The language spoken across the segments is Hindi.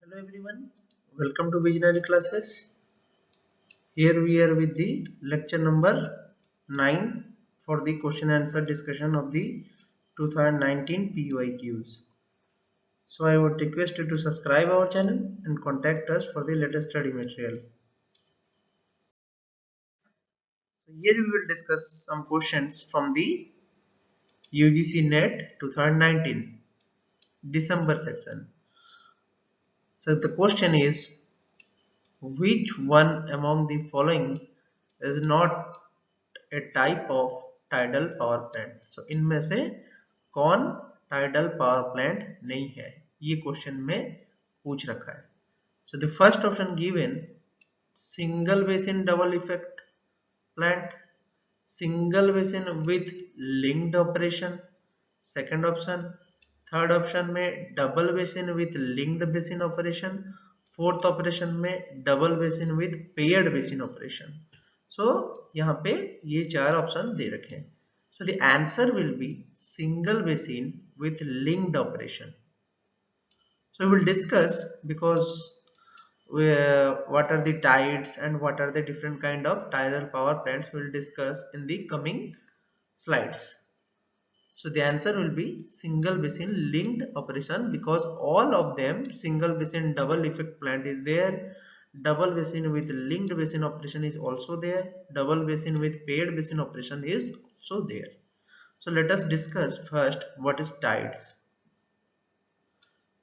Hello everyone, welcome to Visionary Classes. Here we are with the lecture number 9 for the question answer discussion of the 2019 PUIQs. So I would request you to subscribe our channel and contact us for the latest study material. So here we will discuss some questions from the UGC NET 2019 December section. So the question is, which one among the following is not a type of tidal power plant? So इनमें से कौन tidal power plant नहीं है, ये क्वेश्चन में पूछ रखा है. So the first option given, single basin double effect plant, single basin with linked operation. Second option, third option में double basin with linked basin operation. Fourth operation में double basin with paired basin operation. So यहाँ पे ये चार ऑप्शन दे रखे हैं. So the answer will be single basin with linked operation. So we will discuss because what are the tides and what are the different kind of tidal power plants we will discuss in the coming slides. So the answer will be single basin linked operation, because all of them, single basin double effect plant is there, double basin with linked basin operation is also there, double basin with paired basin operation is also there. So let us discuss first what is tides.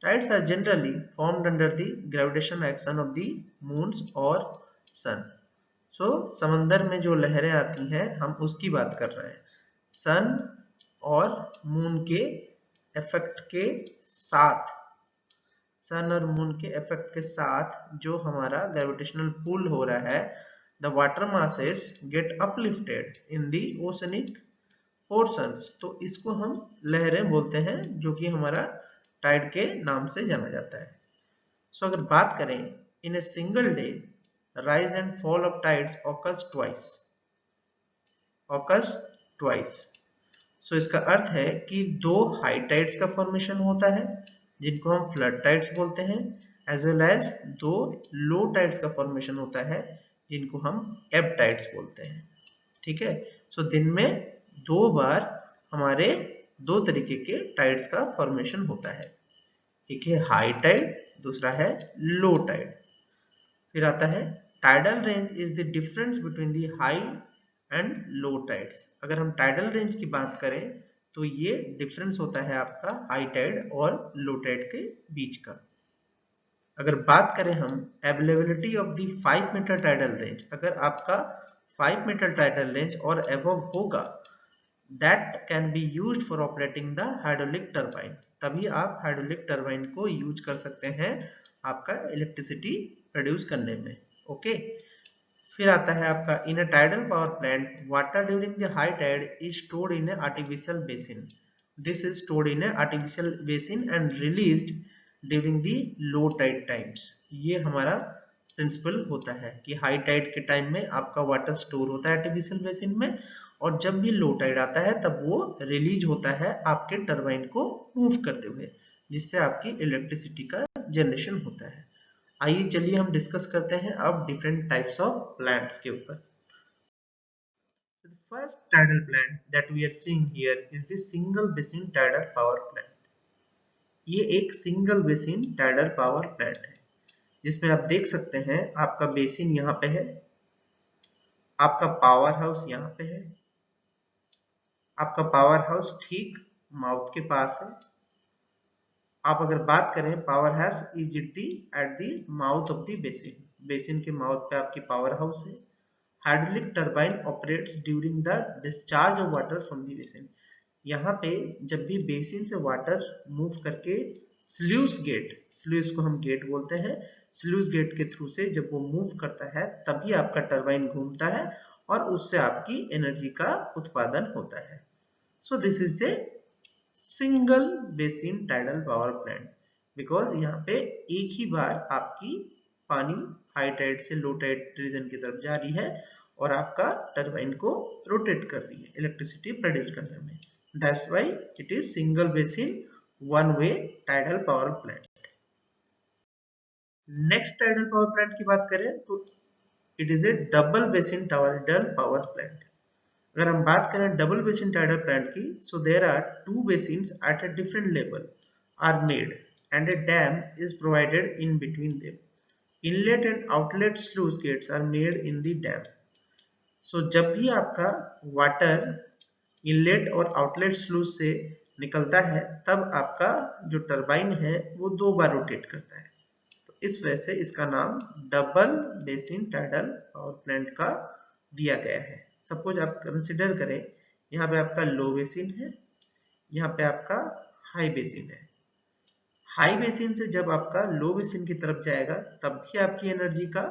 Tides are generally formed under the gravitational action of the moons or sun. So समंदर में जो लहरें आती हैं हम उसकी बात कर रहे हैं. सन और मून के इफेक्ट के साथ, सन और मून के इफेक्ट के साथ जो हमारा ग्रेविटेशनल पुल हो रहा है, the water masses get uplifted in the oceanic portions. तो इसको हम लहरें बोलते हैं, जो कि हमारा टाइड के नाम से जाना जाता है. सो अगर बात करें, in a single day rise and fall of tides occurs twice. So इसका अर्थ है कि दो हाई टाइड्स का फॉर्मेशन होता है जिनको हम फ्लड टाइड्स बोलते हैं, एज वेल एज दो लो टाइड्स का फॉर्मेशन होता है जिनको हम एब टाइड्स बोलते हैं. ठीक है. सो दिन में दो बार हमारे दो तरीके के टाइड्स का फॉर्मेशन होता है. एक है हाई टाइड, दूसरा है लो टाइड. फिर आता है tidal range is the difference between the high and low tides. अगर हम टाइडल रेंज की बात करें तो ये डिफरेंस होता है आपका हाई टाइड और लो टाइड के बीच का. अगर बात करें हम availability of the 5 metre tidal range, अगर आपका 5 मीटर टाइडल रेंज और एबव होगा, that can be used for operating the hydraulic turbine. तभी आप हाइड्रोलिक टरबाइन को यूज कर सकते हैं आपका इलेक्ट्रिसिटी प्रोड्यूस करने में. ओके. फिर आता है आपका in a tidal power plant water during the high tide is stored in a artificial basin. This is stored in a artificial basin and released during the low tide times. ये हमारा प्रिंसिपल होता है कि हाई टाइड के टाइम में आपका वाटर स्टोर होता है आर्टिफिशियल बेसिन में, और जब भी लो टाइड आता है तब वो रिलीज होता है आपके टरबाइन को मूव करते हुए, जिससे आपकी इलेक्ट्रिसिटी का जनरेशन होता है. आइए चलिए हम डिस्कस करते हैं अब डिफरेंट टाइप्स ऑफ प्लांट्स के ऊपर. The first tidal plant that we are seeing here is the single basin tidal power plant. ये एक single basin tidal power plant है जिसमें आप देख सकते हैं आपका बेसिन यहाँ पे है, आपका पावर हाउस यहाँ पे है, आपका पावर हाउस ठीक माउथ के पास है. आप अगर बात करें power house is at the mouth of the basin, basin के माउथ पे आपकी पावर हाउस है. Hydraulic turbine operates during the discharge of water from the basin. यहाँ पे जब भी बेसिन से वाटर मूव करके स्लूस गेट, स्लूस को हम गेट बोलते हैं, स्लूस गेट के थ्रू से जब वो मूव करता है तभी आपका टरबाइन घूमता है और उससे आपकी एनर्जी का उत्पादन होता है. So this is a single basin tidal power plant, because यहाँ पे एक ही बार आपकी पानी हाई टाइड से लो टाइड रीजन की तरफ जा रही है और आपका टरबाइन को रोटेट कर रही है इलेक्ट्रिसिटी प्रोड्यूस करने में. That's why it is single basin one way tidal power plant. Next tidal power plant की बात करें तो it is a double basin tidal power plant. अगर हम बात करें डबल बेसिन टाइडल प्लांट की, so there are two basins at a different level are made and a dam is provided in between them. Inlet and outlet sluice gates are made in the dam. सो जब भी आपका वाटर इनलेट और आउटलेट स्लूज से निकलता है तब आपका जो टरबाइन है वो 2 बार रोटेट करता है। तो इस वजह से इसका नाम double basin tidal power plant का दिया गया है। सपोज आप कंसिडर करें, यहाँ पे आपका लो बेसिन है, यहाँ पे आपका हाई बेसिन है। हाई बेसिन से जब आपका लो बेसिन की तरफ जाएगा तब भी आपकी एनर्जी का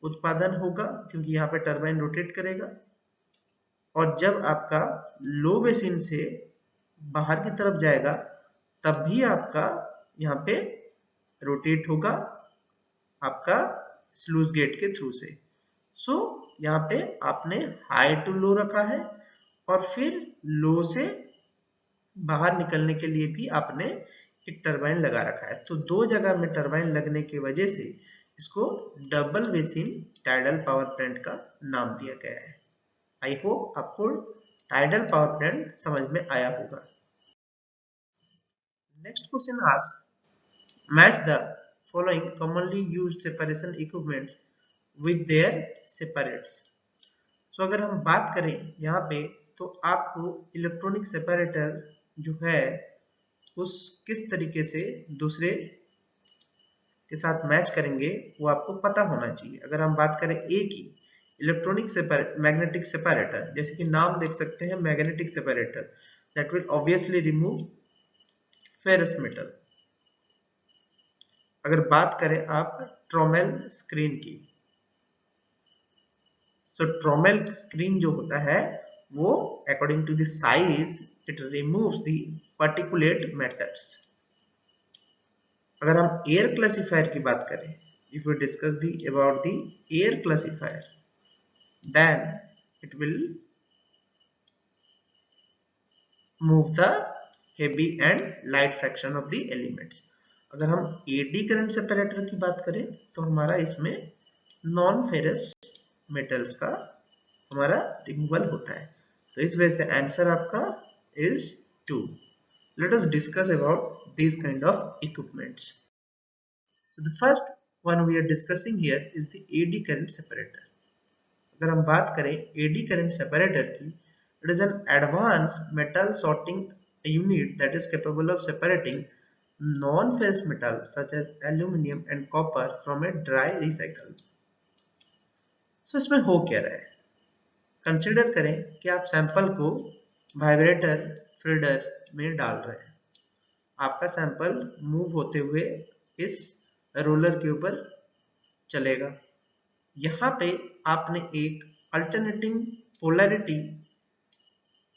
उत्पादन होगा क्योंकि यहाँ पे टरबाइन रोटेट करेगा। और जब आपका लो बेसिन से बाहर की तरफ जाएगा तब भी आपका यहाँ पे रोटेट होगा आपका स्लूज गेट के थ्रू से। सो यहाँ पे आपने हाई टू लो रखा है और फिर लो से बाहर निकलने के लिए भी आपने एक टरबाइन लगा रखा है। तो 2 जगह में टरबाइन लगने की वजह से इसको double basin tidal power plant का नाम दिया गया है। आई होप आपको टाइडल पावर प्लांट समझ में आया होगा। Next question ask match the following commonly used separation equipments with their separates. So अगर हम बात करें यहाँ पे तो आपको इलेक्ट्रॉनिक सेपरेटर जो है उस किस तरीके से दूसरे के साथ मैच करेंगे वो आपको पता होना चाहिए। अगर हम बात करें ए की इलेक्ट्रॉनिक सेपरेट मैग्नेटिक सेपरेटर, जैसे कि नाम देख सकते हैं magnetic separator, that will obviously remove ferrous metal. अगर बात करें आप ट्रोमेल स्क्रीन की, सो ट्रोमेल स्क्रीन जो होता है वो according to the size it removes the particulate matters. अगर हम एयर क्लासिफायर की बात करें, if we discuss the about the air classifier, then it will move the heavy and light fraction of the elements. अगर हम एडी करंट सेपरेटर की बात करें तो हमारा इसमें नॉन फेरस मेटल्स का हमारा रिमूवल होता है। तो इस वजह से आंसर आपका is 2। Let us discuss about these kind of equipments. So the first one we are discussing here is the AD current separator. अगर हम बात करें AD current separator की, it is an advanced metal sorting unit that is capable of separating non-ferrous metals such as aluminum and copper from a dry recycle. So इसमें हो क्या रहा है? कंसिडर करें कि आप सैंपल को वाइब्रेटर फीडर में डाल रहे हैं। आपका सैंपल मूव होते हुए इस रोलर के ऊपर चलेगा। यहाँ पे आपने एक अल्टरनेटिंग पोलैरिटी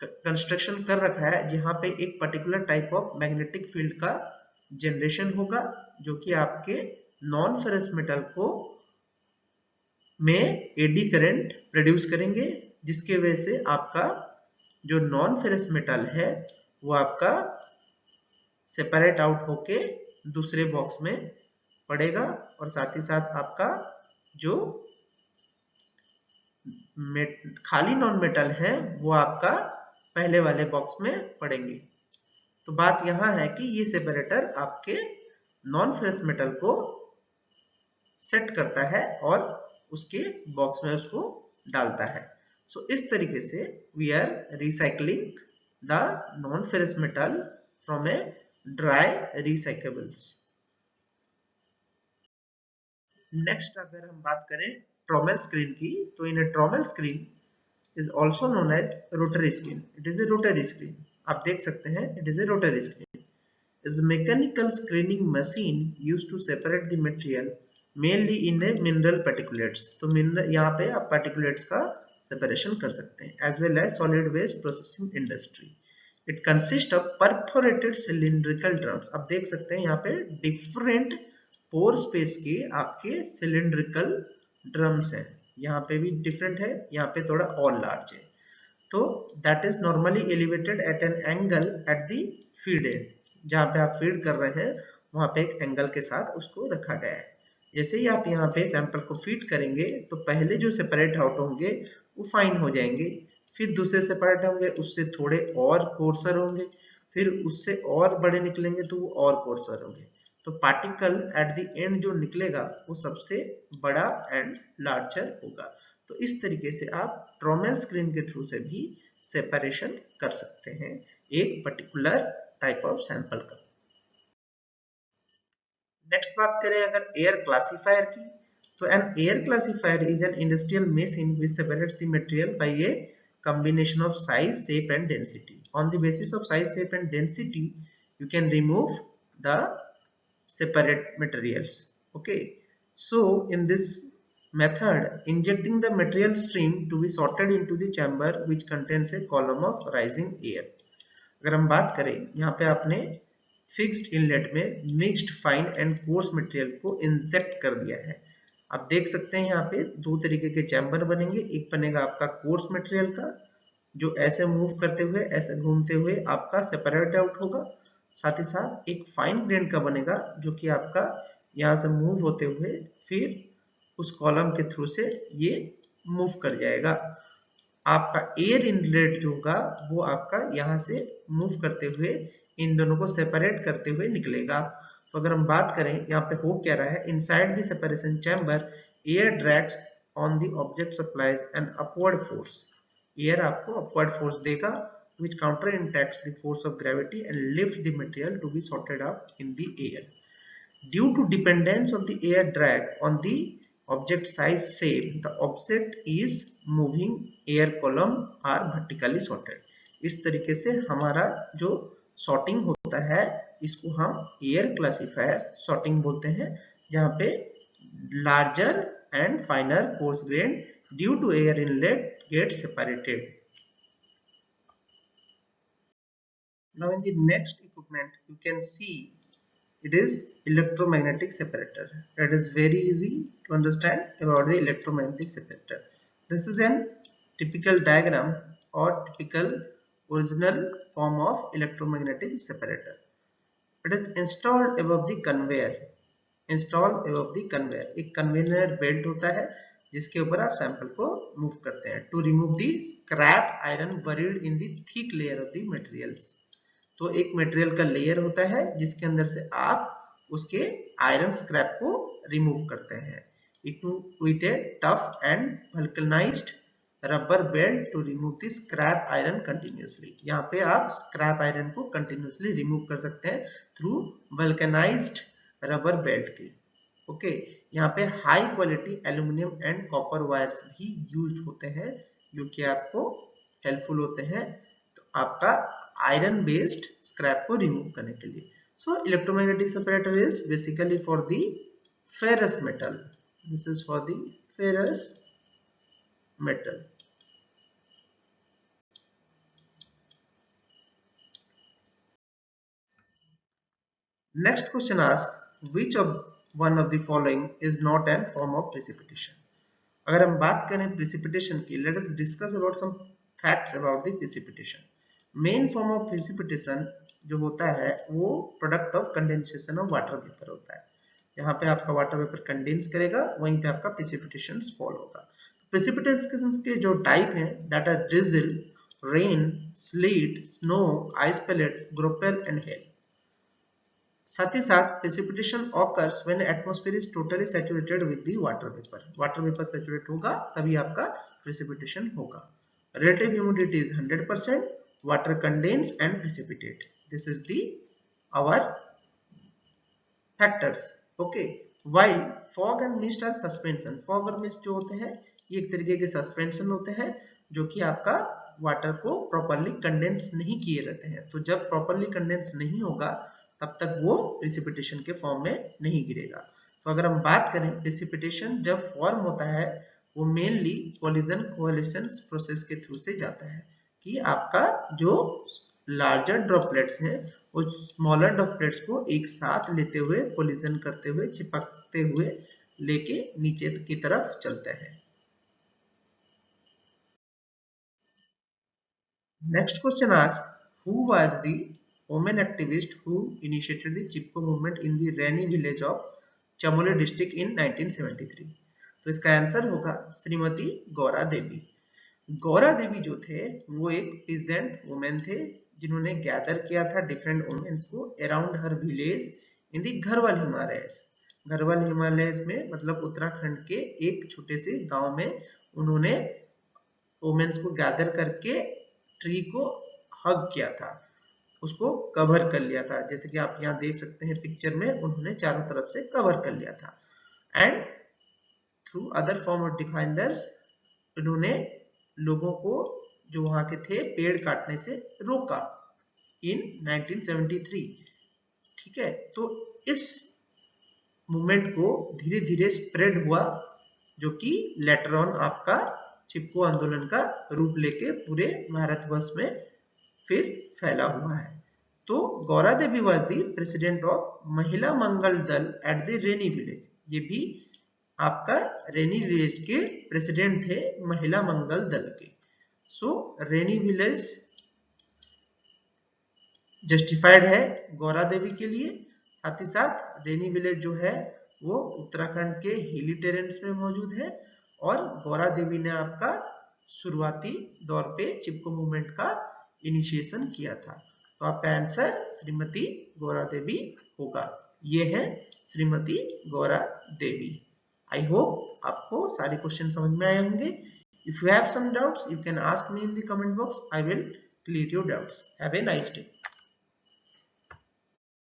कंस्ट्रक्शन कर रखा है जहाँ पे एक particular type of magnetic field का जनरेशन होगा जो कि आपके नॉन फेरस मेटल को में एडी करंट प्रोड्यूस करेंगे, जिसके वजह से आपका जो नॉन फेरस मेटल है वो आपका सेपरेट आउट होके दूसरे बॉक्स में पड़ेगा और साथ ही साथ आपका जो खाली नॉन मेटल है वो आपका पहले वाले बॉक्स में पड़ेंगे। तो बात यहां है कि ये सेपरेटर आपके नॉन फेरस मेटल को सेट करता है और उसके बॉक्स में उसको डालता है। सो इस तरीके से we are recycling the non ferrous metal from a dry recyclables. Next अगर हम बात करें ट्रोमेल स्क्रीन की, तो in a trommel screen is also known as rotary screen. It is a rotary screen. आप देख सकते हैं it is a rotary screen. Is a mechanical screening machine used to separate the material mainly in a mineral particulates. तो मिनरल यहाँ पे आप particulates का separation कर सकते हैं as well as solid waste processing industry. It consists of perforated cylindrical drums. आप देख सकते हैं यहाँ पे different pore space के आपके cylindrical drums हैं। यहाँ पे भी डिफरेंट है, यहाँ पे थोड़ा और लार्ज है। तो that is normally elevated at an angle at the feed end, जहाँ पे आप फीड कर रहे हैं वहां पे एक एंगल के साथ उसको रखा गया है। जैसे ही आप यहाँ पे सैंपल को फीड करेंगे तो पहले जो सेपरेट आउट होंगे वो फाइन हो जाएंगे, फिर दूसरे सेपरेट होंगे उससे थोड़े और कोर्सर होंगे, फिर उससे और बड़े निकलेंगे तो वो और कोर्सर होंगे। तो पार्टिकल एट द एंड जो निकलेगा वो सबसे बड़ा एंड लार्जर होगा। तो इस तरीके से आप ट्रोमेल स्क्रीन के थ्रू से भी सेपरेशन कर सकते हैं एक पर्टिकुलर टाइप ऑफ सैंपल का। नेक्स्ट बात करें अगर एयर क्लासिफायर की, तो an air classifier is an industrial machine which separates the material by a combination of size, shape and density. On the basis of size, shape and density, you can remove the separate materials. Okay, so in this method, injecting the material stream to be sorted into the chamber which contains a column of rising air. अगर हम बात करें यहाँ पे आपने फिक्स्ड इनलेट में mixed fine and course material को इंजेक्ट कर दिया है। आप देख सकते हैं यहाँ पे दो तरीके के चैम्बर बनेंगे, एक बनेगा आपका कोर्स मटेरियल का जो ऐसे मूव करते हुए ऐसे घूमते हुए आपका सेपरेट आउट होगा, साथ ही साथ एक फाइन ग्रेन का बनेगा जो कि आपका यहाँ से मूव होते हुए फिर उस कॉलम के थ्रू से ये मूव कर जाएगा। आपका एयर इनलेट जो होगा वो आपका यहाँ से मूव करते हुए इन दोनों को सेपरेट करते हुए निकलेगा। तो अगर हम बात करें यहाँ पे हो क्या रहा है, inside the separation chamber air drags on the object supplies an upward force. Air आपको अपवर्ड फोर्स देगा which counteracts the force of gravity and lifts the material to be sorted up in the air. Due to dependence of the air drag on the object size shape, the object is moving, air column are vertically sorted. इस तरीके से हमारा जो सॉर्टिंग होता है इसको हम एयर क्लासिफायर सॉर्टिंग बोलते हैं, जहाँ पे larger and finer coarse grain due to air inlet gate separated. Now in the next equipment you can see it is electromagnetic separator. It is very easy to understand about the electromagnetic separator. This is an typical diagram or typical original form of electromagnetic separator. It is installed above the conveyor. Installed above the conveyor. एक conveyor belt होता है जिसके ऊपर आप सैंपल को मूव करते हैं to remove the scrap iron buried in the thick layer of the materials. तो एक मटेरियल का लेयर होता है जिसके अंदर से आप उसके आयरन स्क्रैप को रिमूव करते हैं with a tough and vulcanised rubber belt to remove the scrap iron continuously. यहाँ पे आप स्क्रैप आयरन को कंटिन्यूसली रिमूव कर सकते हैं थ्रू वल्कनाइज्ड रबर बेल्ट के. ओके, यहाँ पे high quality aluminium and copper wires भी यूज होते हैं जो कि आपको हेल्पफुल होते हैं तो आपका आयरन बेस्ड स्क्रैप को रिमूव करने के लिए. So electromagnetic separator is basically for the ferrous metal. This is for the ferrous metal. Next question ask which of one of the following is not an form of precipitation. अगर हम बात करें प्रेसिपिटेशन की, let us discuss about some facts about the precipitation. Main form of precipitation जो होता है वो product of condensation of water vapour होता है. जहाँ पे आपका वाटर वेपर कंडेंस करेगा वहीं पे आपका प्रेसिपिटेशन फॉल होगा. प्रेसिपिटेशन के जो टाइप हैं that are drizzle, rain, sleet, snow, ice pellet, graupel and hail. साथ ही साथ precipitation occurs when atmosphere is totally saturated with the water vapour. Water vapour saturate होगा तभी आपका प्रेसिपिटेशन होगा. Relative humidity is 100%. Water condense and precipitate. This is the our factors. Okay. While fog and mist are suspension. Fog और mist जो होते हैं ये एक तरीके के सस्पेंशन होते हैं जो कि आपका वाटर को प्रॉपरली कंडेंस नहीं किए रहते हैं. तो जब प्रॉपरली कंडेंस नहीं होगा तब तक वो प्रेसिपिटेशन के फॉर्म में नहीं गिरेगा. तो अगर हम बात करें प्रेसिपिटेशन जब फॉर्म होता है वो मेनली कोलिजन कोएलिशन प्रोसेस के थ्रू से जाता है कि आपका जो लार्जर ड्रॉपलेट्स हैं वो स्मॉलर ड्रॉपलेट्स को एक साथ लेते हुए कोलिजन करते हुए चिपकते हुए लेके नीचे की तरफ चलते हैं. Next question ask who was the women activist who initiated the Chipko movement in the rainy village of Chamoli district in 1973। तो इसका आंसर होगा श्रीमती गौरा देवी। गौरा देवी जो थे वो एक पीजेंट वुमेन थे जिन्होंने गैदर किया था डिफरेंट वुमेन्स को around her village in the Garhwal Himalayas. Garhwal Himalayas में मतलब उत्तराखंड के एक छोटे से गांव में उन्होंने वुमेन्स को गैदर करके ट्री को हग किया था, उसको कवर कर लिया था। जैसे कि आप यहाँ देख सकते हैं पिक्चर में, उन्होंने चारों तरफ से कवर कर लिया था। And through other form of defenders उन्होंने लोगों को जो वहां के थे पेड़ काटने से रोका इन 1973। ठीक है, तो इस मूवमेंट को धीरे धीरे स्प्रेड हुआ जो कि लेटर ऑन आपका चिपको आंदोलन का रूप लेके पूरे भारतवर्ष में फिर फैला हुआ है। तो Gaura Devi was the president of महिला मंगल दल एट द रेनी विलेज। ये भी आपका रेनी विलेज के प्रेसिडेंट थे महिला मंगल दल के। सो रेनी विलेज जस्टिफाइड है गौरा देवी के लिए। साथ ही साथ रेनी विलेज जो है वो उत्तराखंड के हिली टेरेंस में मौजूद है और गौरा देवी ने आपका शुरुआती दौर पे चिपको मूवमेंट का इनिशिएशन किया था। तो आपका आंसर श्रीमती गौरा देवी होगा। ये है श्रीमती गौरा देवी। आई होप आपको सारे क्वेश्चन समझ में आए होंगे। If you have some doubts you can ask me in the comment box, I will clear your doubts. Have a nice day.